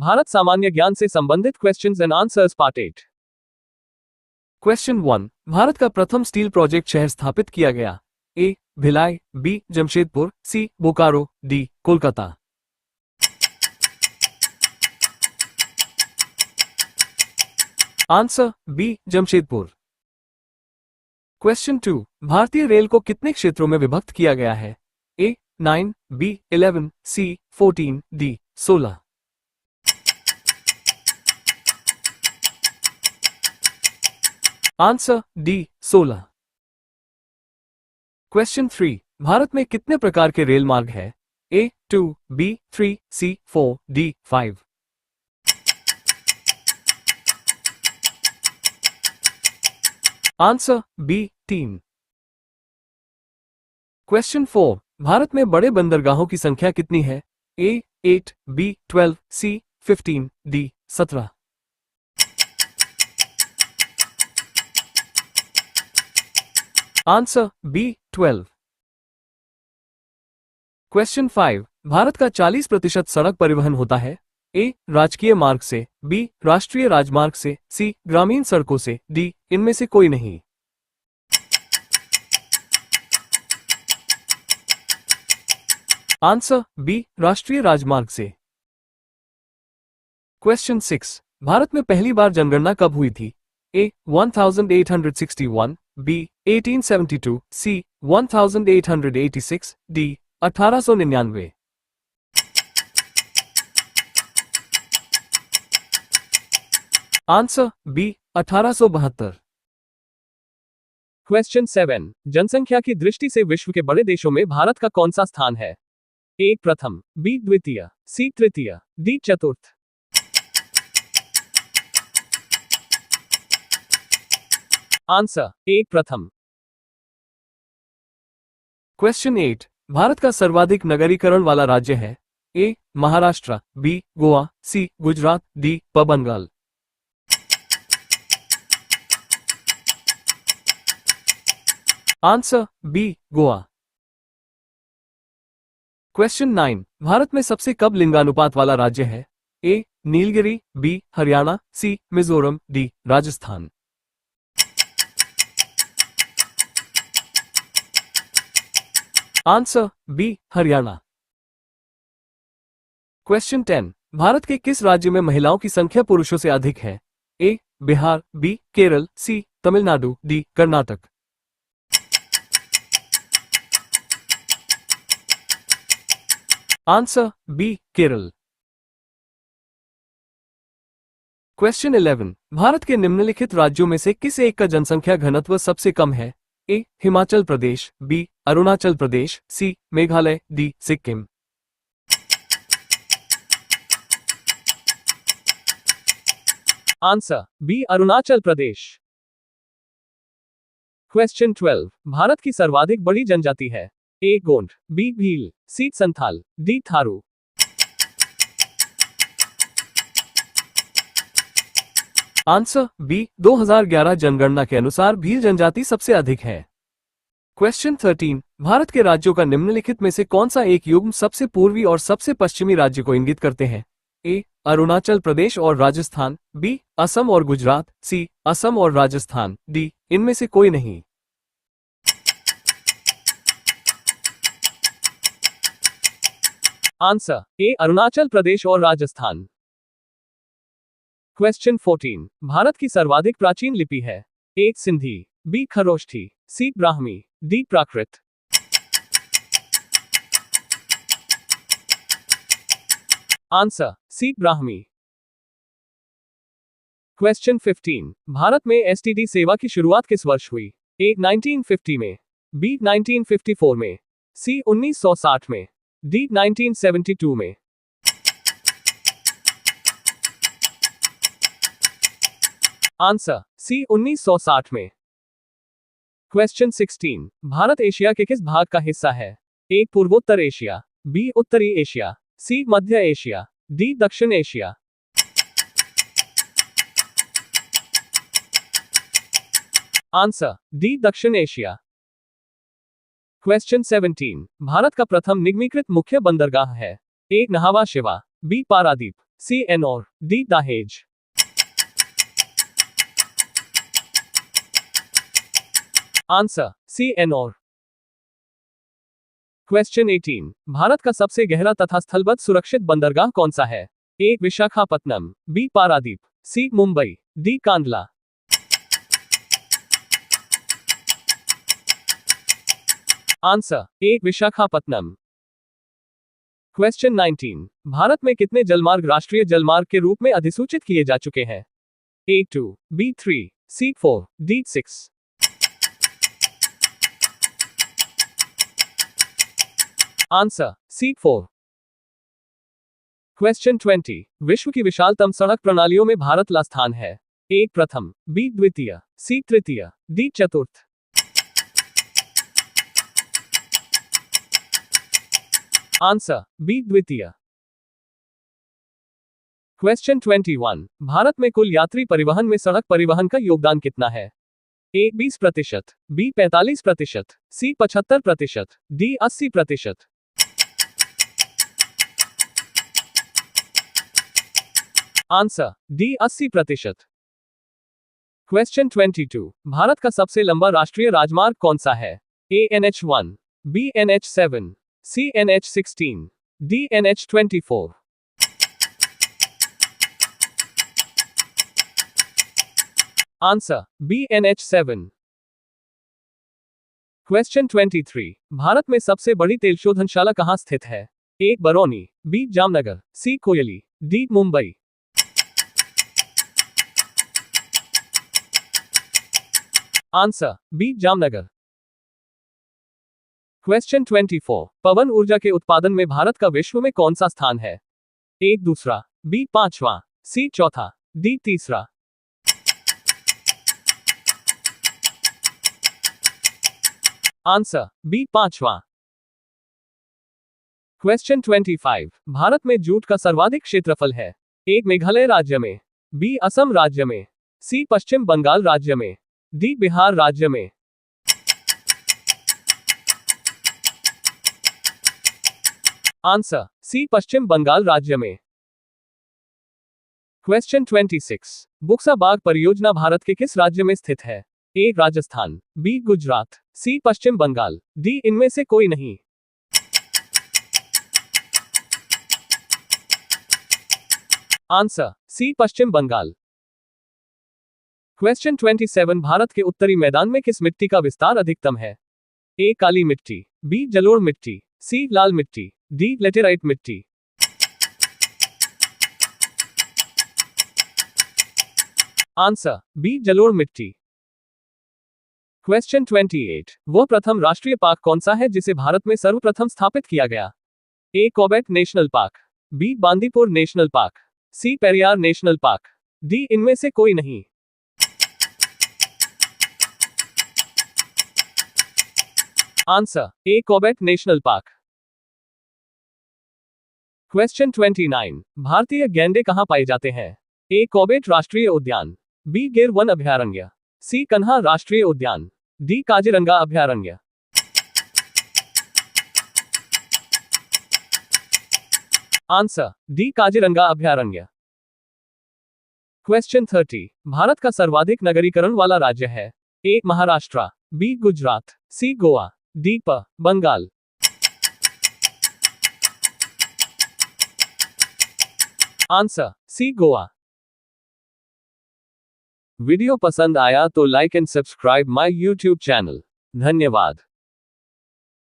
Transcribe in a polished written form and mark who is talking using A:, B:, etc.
A: भारत सामान्य ज्ञान से संबंधित questions and answers part 8। Question 1। Bharat का प्रथम स्टील प्रोजेक्ट शहर स्थापित किया गया? A Bhilai, B Jamshedpur, C Bokaro, D Kolkata. Answer B Jamshedpur. Question 2। भारतीय रेल को कितने क्षेत्रों में विभक्त किया गया है? A 9, B 11, C 14, D 16। Answer D 16। Question 3। Bharat में कितने प्रकार के रेल मार्ग है? A 2, B 3, C 4, D 5। Answer B 3। Question 4। Bharat में बड़े बंदरगाहों की संख्या कितनी है? A 8, B 12, C 15, D 17। Answer B 12। Question 5। Bharat का 40% सड़क परिवहन होता है? ए राजकीय मार्ग से, बी राष्ट्रीय राजमार्ग से, सी ग्रामीण सड़कों से, डी इनमें से कोई नहीं। आंसर बी राष्ट्रीय राजमार्ग से। क्वेश्चन 6। भारत में पहली बार जनगणना कब हुई थी? A 1861, B 1872, C 1886, D 1899। Answer B 1872। Question 7। जनसंख्या की दृष्टि से विश्व के बड़े देशों में भारत का कौन सा स्थान है? ए प्रथम, बी द्वितीय, सी तृतीय, डी चतुर्थ। आंसर ए प्रथम। क्वेश्चन 8। भारत का सर्वाधिक नगरीकरण वाला राज्य है? A Maharashtra, B Goa, C Gujarat, D Bengal. Answer B Goa. Question 9। Bharat में सबसे कम लिंगानुपात वाला राज्य है? A Nilgiri, B Haryana, C Mizoram, D Rajasthan. Answer B Haryana. Question 10। Bharat के किस राज्य में महिलाओं की संख्या पुरुषों से अधिक है? A Bihar, B Kerala, C Tamil Nadu, D Karnataka. Answer B Kerala. Question 11। Bharat के निम्नलिखित राज्यों में से किस एक का जनसंख्या घनत्व सबसे कम है? A Himachal Pradesh, B Arunachal Pradesh, C Meghalaya, D Sikkim. Answer B Arunachal Pradesh. Question 12। Bharat की सर्वाधिक बड़ी जनजाति है? A Gond, B Bhil, C Santhal, D Tharu. Answer B 2011 जनगणना के अनुसार भील जनजाति सबसे अधिक है। क्वेश्चन 13। भारत के राज्यों का निम्नलिखित में से कौन सा एक युग्म सबसे पूर्वी और सबसे पश्चिमी राज्य को इंगित करते हैं? ए अरुणाचल प्रदेश और राजस्थान, बी असम और गुजरात, सी असम और राजस्थान, डी इनमें से कोई नहीं। आंसर ए अरुणाचल प्रदेश और राजस्थान। क्वेश्चन 14। भारत की सर्वाधिक प्राचीन लिपि है? A Sindhi, B Kharosthi, C Brahmi, D Prakrit. Answer C Brahmi. Question 15। Bharat में एसटीडी सेवा की शुरुआत किस वर्ष हुई? ए 1950 में, बी 1954 में, सी 1960 में, डी 1972 में। आंसर सी 1960 में। क्वेश्चन 16। भारत एशिया के किस भाग का हिस्सा है? ए पूर्वोत्तर एशिया, बी उत्तरी एशिया, सी मध्य एशिया, डी दक्षिण एशिया। आंसर डी दक्षिण एशिया। क्वेश्चन 17। भारत का प्रथम निगमीकृत मुख्य बंदरगाह है? A Nhava Sheva, B Paradip, C Ennore, D Dahej. Answer C Ennore. Question 18, Bharat का सबसे गहरा तथा स्थलबद्ध सुरक्षित बंदरगाह कौन सा है? A Visakhapatnam, B Paradip, C Mumbai, D Kandla. Answer A Visakhapatnam. Question 19, Bharat में कितने जलमार्ग राष्ट्रीय जलमार्ग के रूप में अधिसूचित किए जा चुके हैं? A 2, B 3, C 4, D 6। Answer C 4। Question 20, विश्व की विशालतम सड़क प्रणालियों में भारत ला स्थान है? ए प्रथम, बी द्वितीय, सी तृतीय, डी चतुर्थ। आंसर बी द्वितीय। क्वेश्चन 21, भारत में कुल यात्री परिवहन में सड़क परिवहन का योगदान कितना है? A 20%, B 45%, C 75%, D 80%। Answer D 80%। Question 22, Bharat का सबसे लंबा राष्ट्रीय राजमार्ग कौन सा है? A NH1, B NH7, C NH16, D NH24। Answer B NH7। Question 23, Bharat में सबसे बड़ी तेल शोधनशाला कहां स्थित है? A Barauni, B Jamnagar, C Koyali, D Mumbai. Answer B Jamnagar. Question 24, पवन ऊर्जा के उत्पादन में भारत का विश्व में कौन सा स्थान है? ए दूसरा, बी पांचवा, सी चौथा, डी तीसरा। आंसर बी पांचवा। क्वेश्चन 25, भारत में जूट का सर्वाधिक क्षेत्रफल है? ए मेघालय राज्य में, बी असम राज्य में, सी पश्चिम बंगाल राज्य में, डी बिहार राज्य में। आंसर सी पश्चिम बंगाल राज्य में। क्वेश्चन 26, बुक्सा बाग परियोजना भारत के किस राज्य में स्थित है? ए राजस्थान, बी गुजरात, सी पश्चिम बंगाल, डी इनमें से कोई नहीं। आंसर सी पश्चिम बंगाल। क्वेश्चन 27, भारत के उत्तरी मैदान में किस मिट्टी का विस्तार अधिकतम है? ए काली मिट्टी, बी जलोढ़ मिट्टी, सी लाल मिट्टी, डी लेटेराइट मिट्टी। आंसर बी जलोढ़ मिट्टी। क्वेश्चन 28, वह प्रथम राष्ट्रीय पार्क कौन सा है जिसे भारत में सर्वप्रथम स्थापित किया गया? A Corbett National Park, B Bandipur National Park, C Periyar National Park, D इनमें से कोई नहीं। Answer A Corbett National Park. Question 29, भारतीय गैंडे कहां पाए जाते हैं? ए कॉर्बेट राष्ट्रीय उद्यान, बी गिर वन अभयारण्य, सी कन्हा राष्ट्रीय उद्यान, डी काजीरंगा अभयारण्य। आंसर डी काजीरंगा अभयारण्य। क्वेश्चन 30, भारत का सर्वाधिक नगरीकरण वाला राज्य है? A Maharashtra, B Gujarat, C Goa, D Bengal. Answer C Goa. Video पसंद आया तो like and subscribe my YouTube channel. धन्यवाद।